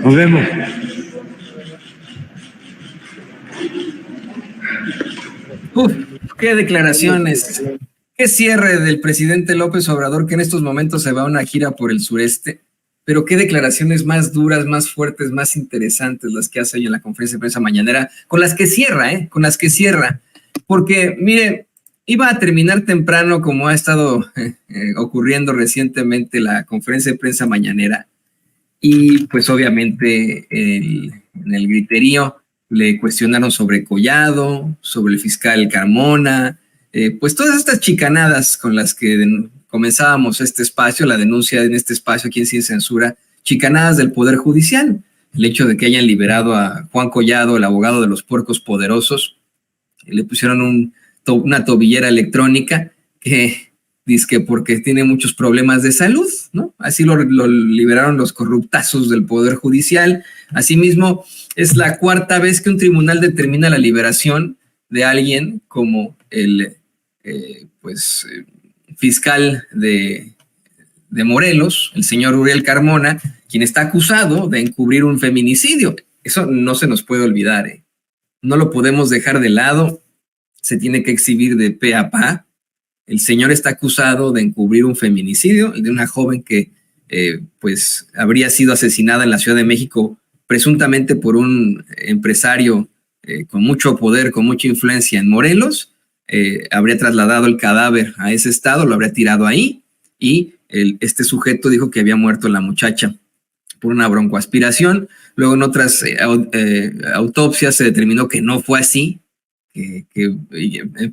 Nos vemos. Qué declaraciones, qué cierre del presidente López Obrador, que en estos momentos se va a una gira por el sureste, pero qué declaraciones más duras, más fuertes, más interesantes las que hace hoy en la conferencia de prensa mañanera, con las que cierra, porque mire, iba a terminar temprano como ha estado ocurriendo recientemente la conferencia de prensa mañanera, y pues obviamente en el griterío le cuestionaron sobre Collado, sobre el fiscal Carmona, pues todas estas chicanadas con las que comenzábamos este espacio, la denuncia en este espacio aquí en Sin Censura, chicanadas del Poder Judicial, el hecho de que hayan liberado a Juan Collado, el abogado de los puercos poderosos, le pusieron una tobillera electrónica que dice porque tiene muchos problemas de salud, ¿no? Así lo liberaron los corruptazos del Poder Judicial. Asimismo, es la cuarta vez que un tribunal determina la liberación de alguien como el fiscal de Morelos, el señor Uriel Carmona, quien está acusado de encubrir un feminicidio. Eso no se nos puede olvidar, ¿eh? No lo podemos dejar de lado, se tiene que exhibir de pe a pa. El señor está acusado de encubrir un feminicidio, el de una joven que habría sido asesinada en la Ciudad de México, presuntamente por un empresario con mucho poder, con mucha influencia en Morelos. Habría trasladado el cadáver a ese estado, lo habría tirado ahí, y este sujeto dijo que había muerto la muchacha por una broncoaspiración. Luego en otras autopsias se determinó que no fue así, que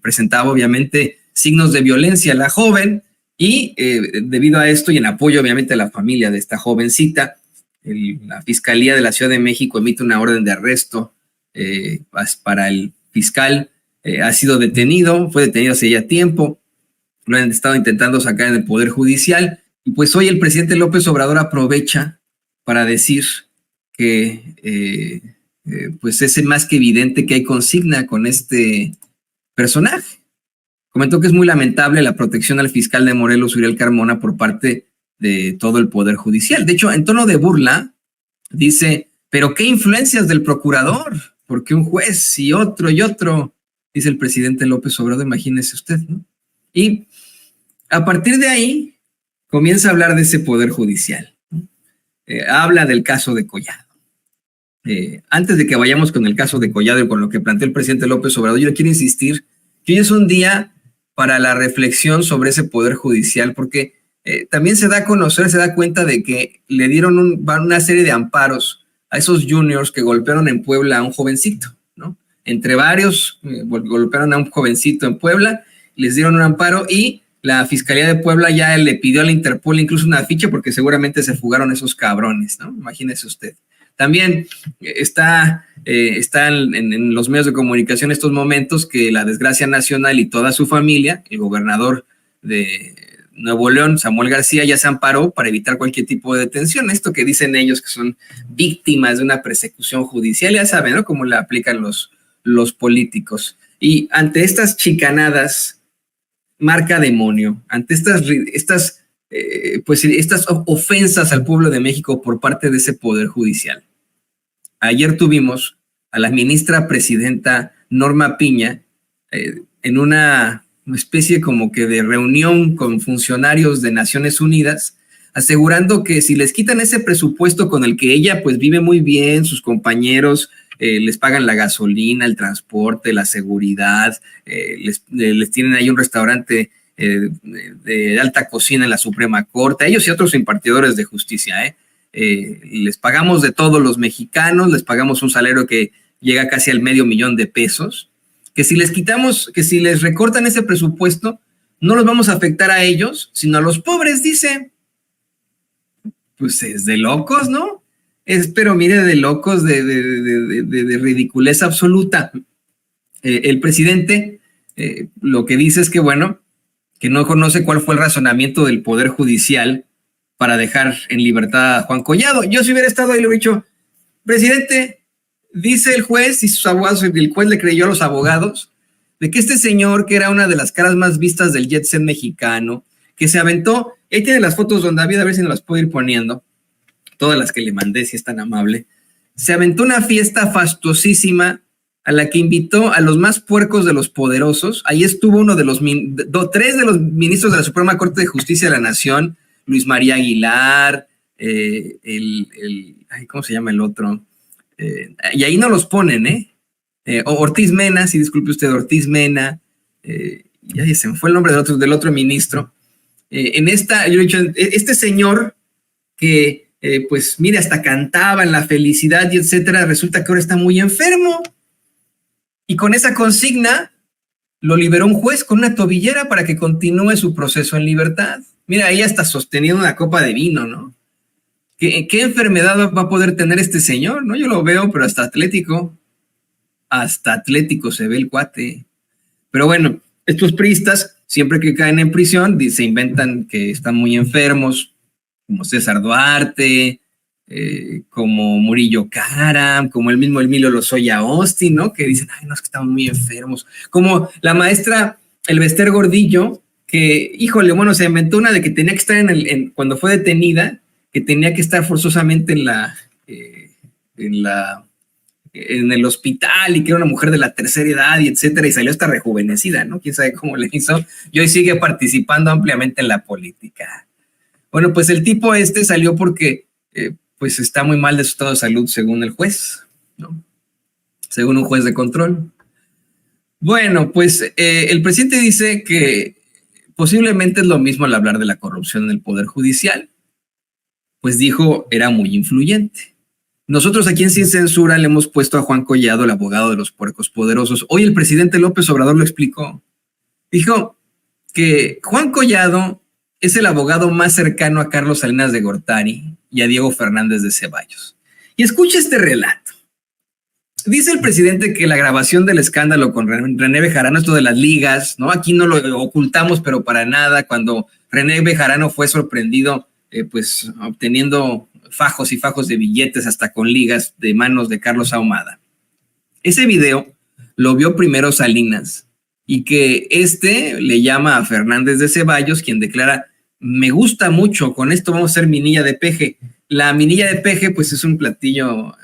presentaba obviamente signos de violencia a la joven, y debido a esto y en apoyo obviamente a la familia de esta jovencita, la Fiscalía de la Ciudad de México emite una orden de arresto para el fiscal. Ha sido detenido, fue detenido hace ya tiempo, lo han estado intentando sacar en el Poder Judicial, y pues hoy el presidente López Obrador aprovecha para decir que pues es más que evidente que hay consigna con este personaje. Comentó que es muy lamentable la protección al fiscal de Morelos, Uriel Carmona, por parte de todo el Poder Judicial. De hecho, en tono de burla, dice, pero qué influencias del procurador, porque un juez y otro, dice el presidente López Obrador, imagínese usted, ¿no? Y a partir de ahí, comienza a hablar de ese Poder Judicial, ¿no? Habla del caso de Collado. Antes de que vayamos con el caso de Collado y con lo que planteó el presidente López Obrador, yo quiero insistir que hoy es un día para la reflexión sobre ese Poder Judicial, porque también se da a conocer, se da cuenta de que le dieron una serie de amparos a esos juniors que golpearon en Puebla a un jovencito, ¿no? Entre varios, golpearon a un jovencito en Puebla, les dieron un amparo, y la Fiscalía de Puebla ya le pidió a la Interpol incluso una ficha porque seguramente se fugaron esos cabrones, ¿no? Imagínese usted. También está en los medios de comunicación estos momentos que la desgracia nacional y toda su familia, el gobernador de Nuevo León, Samuel García, ya se amparó para evitar cualquier tipo de detención. Esto que dicen ellos que son víctimas de una persecución judicial, ya saben, ¿no? Cómo la aplican los políticos. Y ante estas chicanadas, marca demonio, ante estas ofensas al pueblo de México por parte de ese Poder Judicial. Ayer tuvimos a la ministra presidenta Norma Piña en una especie como que de reunión con funcionarios de Naciones Unidas, asegurando que si les quitan ese presupuesto con el que ella pues vive muy bien, sus compañeros les pagan la gasolina, el transporte, la seguridad, les tienen ahí un restaurante de alta cocina en la Suprema Corte, ellos y otros impartidores de justicia, les pagamos de todos los mexicanos, les pagamos un salario que llega casi al $500,000, que si les quitamos, que si les recortan ese presupuesto, no los vamos a afectar a ellos, sino a los pobres, dice. Pues es de locos, ¿no? Pero mire, de locos, de ridiculez absoluta. El presidente lo que dice es que, bueno, que no conoce cuál fue el razonamiento del Poder Judicial para dejar en libertad a Juan Collado. Yo si hubiera estado ahí le hubiera dicho, presidente, dice el juez y sus abogados, y el juez le creyó a los abogados, de que este señor, que era una de las caras más vistas del jet set mexicano, que se aventó, ahí tiene las fotos donde David, a ver si nos las puedo ir poniendo, todas las que le mandé, si es tan amable, se aventó una fiesta fastuosísima a la que invitó a los más puercos de los poderosos. Ahí estuvo uno de los tres de los ministros de la Suprema Corte de Justicia de la Nación, Luis María Aguilar, ¿cómo se llama el otro? Y ahí no los ponen, Ortiz Mena, si disculpe usted, Ortiz Mena, ya se me fue el nombre del otro ministro. Yo he dicho, este señor que, pues, mire, hasta cantaba en la felicidad y etcétera, resulta que ahora está muy enfermo. Y con esa consigna lo liberó un juez con una tobillera para que continúe su proceso en libertad. Mira, ahí hasta sosteniendo una copa de vino, ¿no? ¿Qué enfermedad va a poder tener este señor? ¿No? Yo lo veo, pero hasta atlético se ve el cuate. Pero bueno, estos priistas, siempre que caen en prisión, se inventan que están muy enfermos, como César Duarte, como Murillo Karam, como el mismo Emilio Lozoya Austin, ¿no? Que dicen, ay, no, es que estamos muy enfermos. Como la maestra Elvester Gordillo, que, híjole, bueno, se inventó una de que tenía que estar cuando fue detenida, que tenía que estar forzosamente en el hospital y que era una mujer de la tercera edad y etcétera, y salió hasta rejuvenecida, ¿no? Quién sabe cómo le hizo. Y hoy sigue participando ampliamente en la política. Bueno, pues el tipo salió porque pues está muy mal de su estado de salud según el juez, ¿no? Según un juez de control. Bueno, pues el presidente dice que posiblemente es lo mismo al hablar de la corrupción en el Poder Judicial, pues dijo, era muy influyente. Nosotros aquí en Sin Censura le hemos puesto a Juan Collado, el abogado de los puercos poderosos. Hoy el presidente López Obrador lo explicó. Dijo que Juan Collado es el abogado más cercano a Carlos Salinas de Gortari y a Diego Fernández de Ceballos. Y escucha este relato. Dice el presidente que la grabación del escándalo con René Bejarano, esto de las ligas, ¿no? Aquí no lo ocultamos, pero para nada, cuando René Bejarano fue sorprendido, pues obteniendo fajos y fajos de billetes hasta con ligas de manos de Carlos Ahumada. Ese video lo vio primero Salinas y que le llama a Fernández de Ceballos, quien declara, me gusta mucho, con esto vamos a hacer minilla de peje. La minilla de peje, pues es un platillo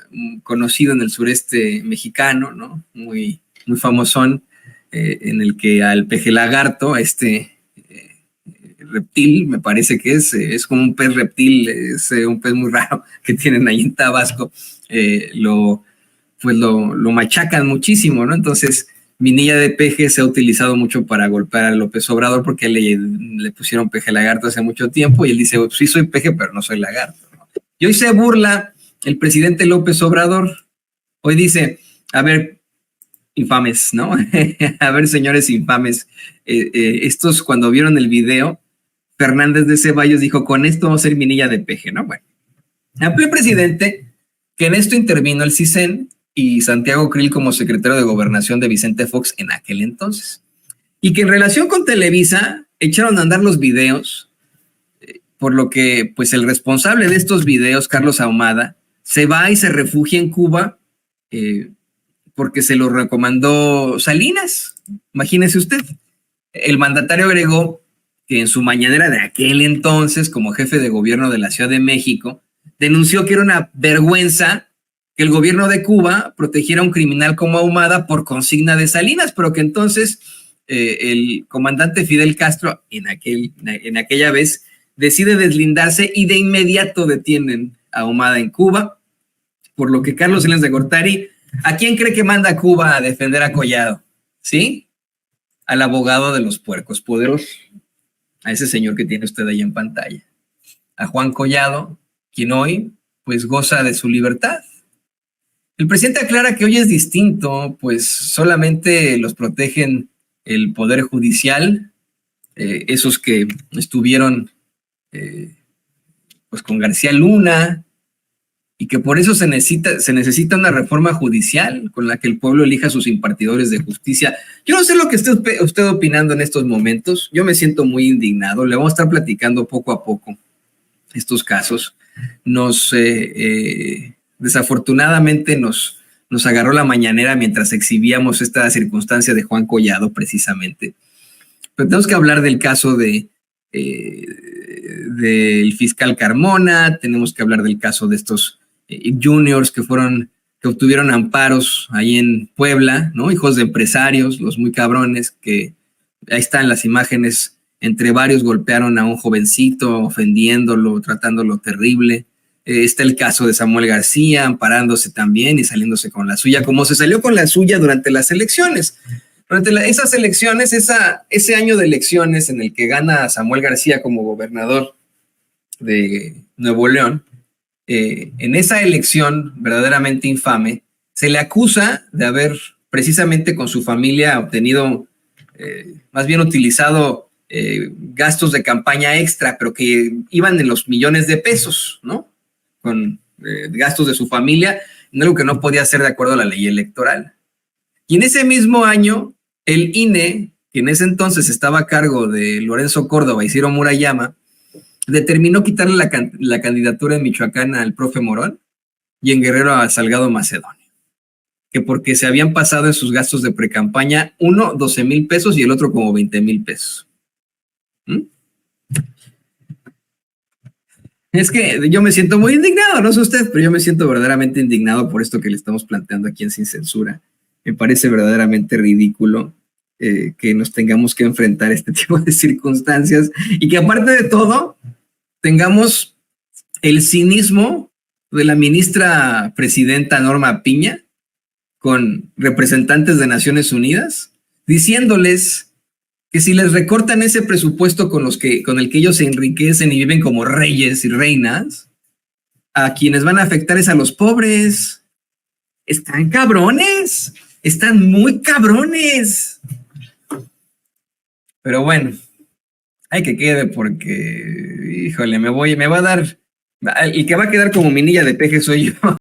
conocido en el sureste mexicano, ¿no? Muy, muy famosón, en el que al peje lagarto, reptil, me parece que es como un pez reptil, es un pez muy raro que tienen ahí en Tabasco, lo machacan muchísimo, ¿no? Entonces, minilla de peje se ha utilizado mucho para golpear a López Obrador porque le pusieron peje lagarto hace mucho tiempo y él dice, sí soy peje, pero no soy lagarto, ¿no? Y hoy se burla el presidente López Obrador. Hoy dice, a ver, infames, ¿no? A ver, señores infames, estos cuando vieron el video, Fernández de Ceballos dijo, con esto vamos a hacer minilla de peje, ¿no? Bueno, amplió el presidente que en esto intervino el CISEN y Santiago Krill como secretario de Gobernación de Vicente Fox en aquel entonces. Y que en relación con Televisa echaron a andar los videos, por lo que pues el responsable de estos videos, Carlos Ahumada, se va y se refugia en Cuba porque se lo recomendó Salinas. Imagínese usted. El mandatario agregó que en su mañanera de aquel entonces, como jefe de gobierno de la Ciudad de México, denunció que era una vergüenza que el gobierno de Cuba protegiera a un criminal como Ahumada por consigna de Salinas, pero que entonces el comandante Fidel Castro, en aquella vez, decide deslindarse y de inmediato detienen a Ahumada en Cuba, por lo que Carlos Salinas de Gortari, ¿a quién cree que manda a Cuba a defender a Collado? ¿Sí? Al abogado de los puercos poderosos, a ese señor que tiene usted ahí en pantalla, a Juan Collado, quien hoy pues goza de su libertad. El presidente aclara que hoy es distinto, pues solamente los protegen el Poder Judicial, esos que estuvieron pues con García Luna, y que por eso se necesita una reforma judicial con la que el pueblo elija a sus impartidores de justicia. Yo no sé lo que esté usted opinando en estos momentos, yo me siento muy indignado, le vamos a estar platicando poco a poco estos casos. Desafortunadamente nos agarró la mañanera mientras exhibíamos esta circunstancia de Juan Collado precisamente. Pero tenemos que hablar del caso de del fiscal Carmona, tenemos que hablar del caso de estos juniors que obtuvieron amparos ahí en Puebla, ¿no? Hijos de empresarios, los muy cabrones, que ahí están las imágenes, entre varios golpearon a un jovencito, ofendiéndolo, tratándolo terrible. Está el caso de Samuel García, amparándose también y saliéndose con la suya, como se salió con la suya durante las elecciones. Durante esas elecciones, ese año de elecciones en el que gana Samuel García como gobernador de Nuevo León, en esa elección verdaderamente infame, se le acusa de haber precisamente con su familia obtenido, más bien utilizado gastos de campaña extra, pero que iban en los millones de pesos, ¿no? Con gastos de su familia, en algo que no podía hacer de acuerdo a la ley electoral. Y en ese mismo año, el INE, que en ese entonces estaba a cargo de Lorenzo Córdoba y Ciro Murayama, determinó quitarle la candidatura en Michoacán al profe Morón y en Guerrero a Salgado Macedonio, que porque se habían pasado en sus gastos de precampaña, uno 12,000 pesos y el otro como 20,000 pesos. Es que yo me siento muy indignado, no sé usted, pero yo me siento verdaderamente indignado por esto que le estamos planteando aquí en Sin Censura. Me parece verdaderamente ridículo que nos tengamos que enfrentar a este tipo de circunstancias y que aparte de todo tengamos el cinismo de la ministra presidenta Norma Piña con representantes de Naciones Unidas diciéndoles que si les recortan ese presupuesto con el que ellos se enriquecen y viven como reyes y reinas, a quienes van a afectar es a los pobres. Están cabrones, están muy cabrones. Pero bueno, hay que quede porque, híjole, me va a dar, el que va a quedar como minilla de peje soy yo.